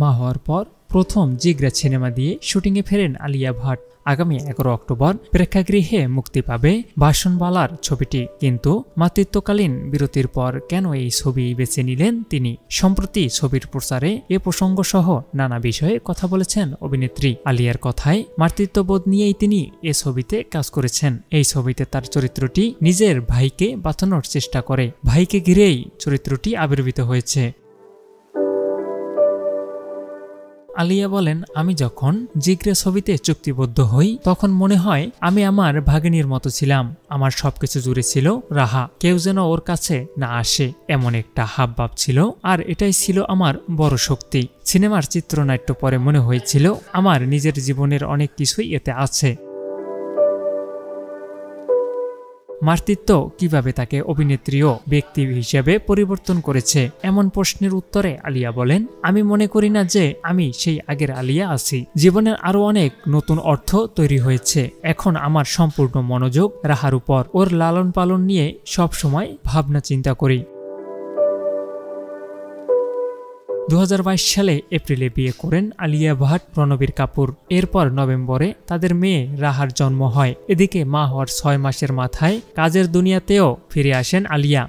মা হওয়ার পর প্রথম জিগরা সিনেমা দিয়ে শুটিংয়ে ফেরেন আলিয়া ভাট। আগামী 11 অক্টোবর প্রেক্ষাগৃহে মুক্তি পাবে বাসনবালার ছবিটি। কিন্তু মাতৃত্বকালীন বিরতির পর কেন এই ছবি বেছে নিলেন তিনি? সম্প্রতি ছবির প্রচারে এ প্রসঙ্গ সহ নানা বিষয়ে কথা বলেছেন অভিনেত্রী। আলিয়ার কথায় মাতৃত্ববোধ নিয়েই তিনি এ ছবিতে কাজ করেছেন। এই ছবিতে তার চরিত্রটি নিজের ভাইকে বাঁচানোর চেষ্টা করে। ভাইকে ঘিরেই চরিত্রটি আবির্ভূত হয়েছে। আলিয়া বলেন, আমি যখন জিগরে ছবিতে চুক্তিবদ্ধ হই তখন মনে হয় আমি আমার ভাগিনীর মতো ছিলাম। আমার সবকিছু জুড়ে ছিল রাহা। কেউ যেন ওর কাছে না আসে এমন একটা হাবভাব ছিল, আর এটাই ছিল আমার বড় শক্তি। সিনেমার চিত্রনাট্য পরে মনে হয়েছিল আমার নিজের জীবনের অনেক কিছুই এতে আছে। মাতৃত্ব কিভাবে তাকে অভিনেত্রী ও ব্যক্তি হিসেবে পরিবর্তন করেছে, এমন প্রশ্নের উত্তরে আলিয়া বলেন, আমি মনে করি না যে আমি সেই আগের আলিয়া আছি। জীবনের আরো অনেক নতুন অর্থ তৈরি হয়েছে। এখন আমার সম্পূর্ণ মনোযোগ রাহার উপর। ওর লালন পালন নিয়ে সব সময় ভাবনা চিন্তা করি। 2022 সালে এপ্রিলে বিয়ে করেন আলিয়া ভাট রণবীর কাপুর। এরপর নভেম্বরে তাদের মেয়ে রাহার জন্ম হয়। এদিকে মা হওয়ার 6 মাসের মাথায় কাজের দুনিয়াতেও ফিরে আসেন আলিয়া।